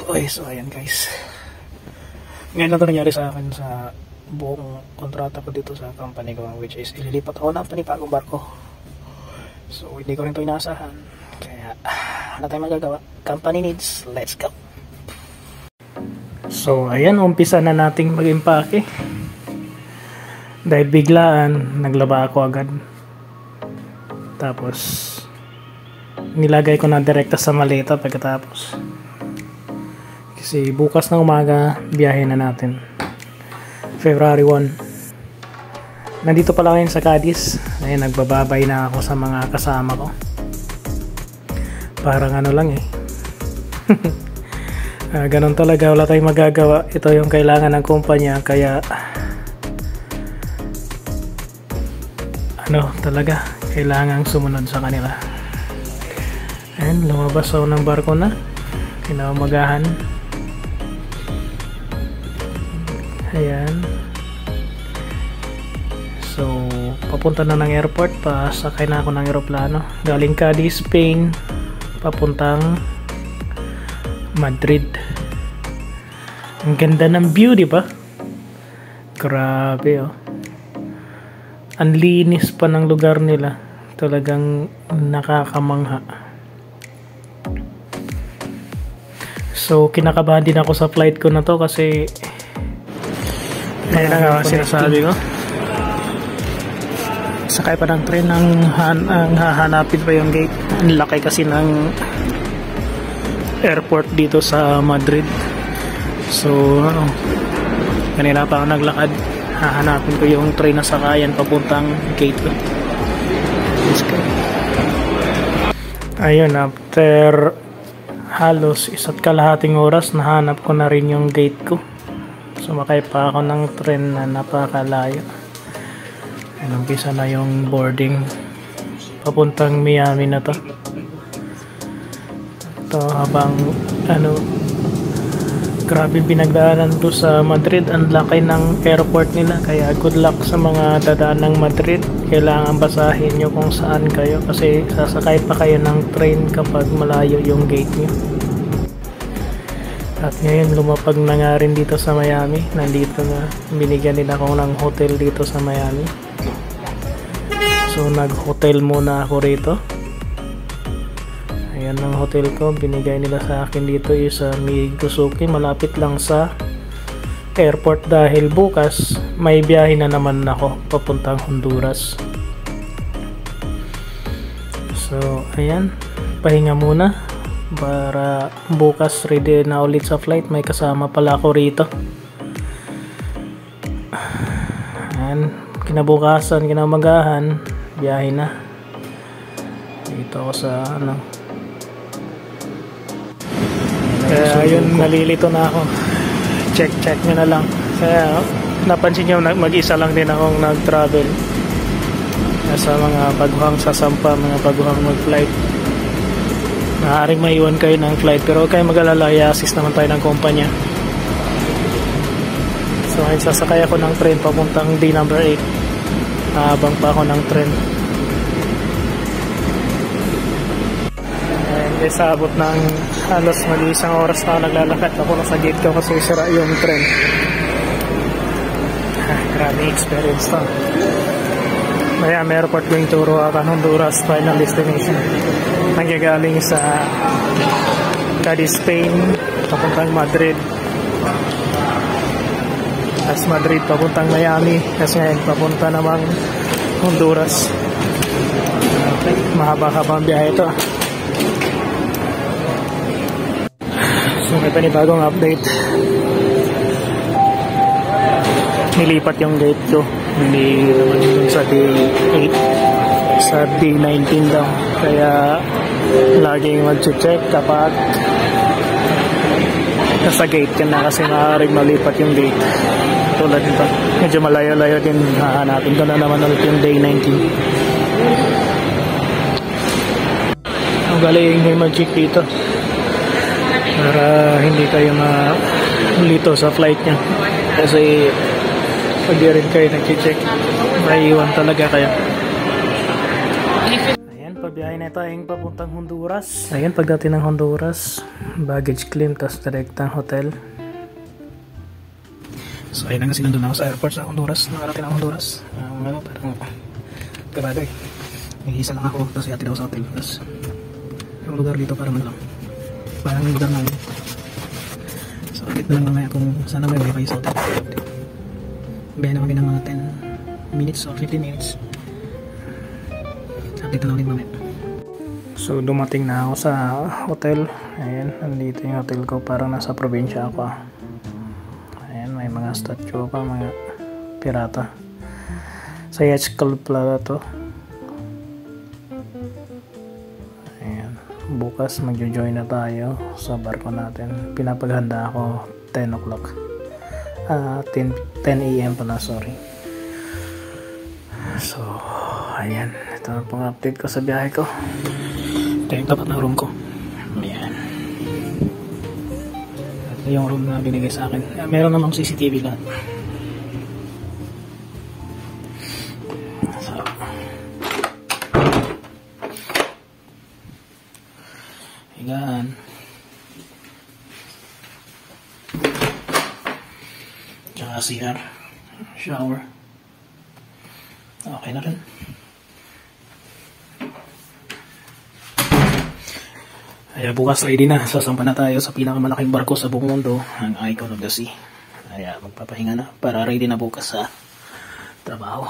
Okay, so ayan guys. Ngayon lang ito nangyari sa akin sa buong kontrata ko dito sa company ko, which is ililipat ako ng panibagong barko. So hindi ko rin ito inaasahan. Kaya wala tayong magagawa. Company needs, let's go! So ayan, umpisa na nating mag-impake. Dahil biglaan, naglaba ako agad. Tapos nilagay ko na direkta sa maleta pagkatapos. Kasi bukas ng umaga, biyahe na natin. February 1. Nandito pala ngayon sa Cadiz. Ayun, nagbababay na ako sa mga kasama ko. Parang ano lang eh. Ganon talaga, wala tayong magagawa. Ito yung kailangan ng kumpanya. Kaya ano talaga, kailangang sumunod sa kanila. Ayun, lumabas ako ng barko na. Kinamagahan. Ayan. So, papunta na ng airport. Pasakay na ako ng aeroplano. Galing Cadiz, Spain. Papuntang Madrid. Ang ganda ng view, di ba? Grabe, oh. Ang linis pa ng lugar nila. Talagang nakakamangha. So, kinakabahan din ako sa flight ko na to kasi kaya nga sinasabi ko, sakay pa ng train ang hahanapin pa yung gate. Ang laki kasi ng airport dito sa Madrid. So ano, kanina pa ako naglakad, hahanapin ko yung train na sakayan papuntang gate ko. Let's go. Ayun, after halos 1.5 oras nahanap ko na rin yung gate ko. Sumakay pa ako ng tren na napakalayo. Umpisa na yung boarding papuntang Miami na to. Ito habang ano, grabe pinagdaanan to sa Madrid. Ang laki ng airport nila, kaya good luck sa mga dadaan ng Madrid. Kailangan basahin nyo kung saan kayo kasi sasakay pa kayo ng train kapag malayo yung gate nyo. At ngayon lumapag na nga rin dito sa Miami. Nandito na, binigyan din ako ng hotel dito sa Miami. So nag-hotel muna ako rito. Ayan ang hotel ko, binigay nila sa akin dito sa Migusuki, malapit lang sa airport dahil bukas may biyahe na naman ako papuntang Honduras. So ayan, pahinga muna para bukas ready na ulit sa flight. May kasama pala ako rito. Ayan, kinabukasan, kinamagahan, biyahe na dito ako sa ano. Kaya yun, nalilito na ako. Check nyo na lang. Kaya napansin nyo, mag-isa lang din akong nag-travel sa mga baguhang sasampa, mga baguhang mag-flight. Maaaring maiwan kayo ng flight, pero huwag kayo mag-alala, i-assist naman tayo ng kumpanya. So ngayon sasakay ako ng train papuntang day number 8. Habang pa ako ng train. And sabot ng halos mag-1 oras na ako naglalakad. Ako na sa gate ko kasi sira yung train. Grabe experience to. Miami Airport going to Roatan, Honduras, final destination. Nangyagaling sa Cadiz, Spain, papuntang Madrid. As Madrid, papuntang Miami. Kasi ngayon, papunta namang Honduras. Okay, mahaba-habang biyahe ito. So, may panibagong update. Nilipat yung gate ko. Hindi naman dun sa day 8. Sa day 19 daw. Kaya laging mag-check kapag nasa gate ka na kasi maaaring malipat yung gate. Tulad nito. Medyo malayo-layo din. Hahanapin ko na naman ulit yung day 19. Ang galing may mag-check dito. Para hindi kayo malito sa flight nyo. Kasi pag di rin kayo nag-check, maiiwan talaga kayo. Ayan, pag biyahe na tayong papuntang Honduras. Ayan, pagdating ng Honduras, baggage claim, tapos direktang hotel. So ayun na kasi nandun ako sa airport sa Honduras. Nakarating ng Honduras. Parang kabado eh. Nag-iisa lang ako, tapos yatid ako sa hotel. Tapos yung lugar dito parang lang. Parang yung lugar namin. So update na lang mamaya kung sana may wifi sa hotel. Biyahe na kami ng mga 10 minutes or 15 minutes. Update na lang ulit mamaya. So dumating na ako sa hotel. Ayan, nandito yung hotel ko. Parang nasa probinsya ako. Ayan, may mga statue pa, mga pirata. Sa Yacht Club pala to. Ayan, bukas magjo-join na tayo sa barko natin. Pinapaghanda ako 10 o'clock. 10 AM pala, sorry. So ayan, ito na pong update ko sa biyahe ko. Ito yung tapat na room ko. Ayan, ito yung room na binigay sa akin. Meron namang CCTV lahat. So higaan, tsaka CR, shower. Okay na rin. Kaya bukas ready na. Sasampa na tayo sa pinakamalaking barko sa buong mundo, ang Icon of the Sea. Kaya magpapahinga na para ready na bukas sa trabaho.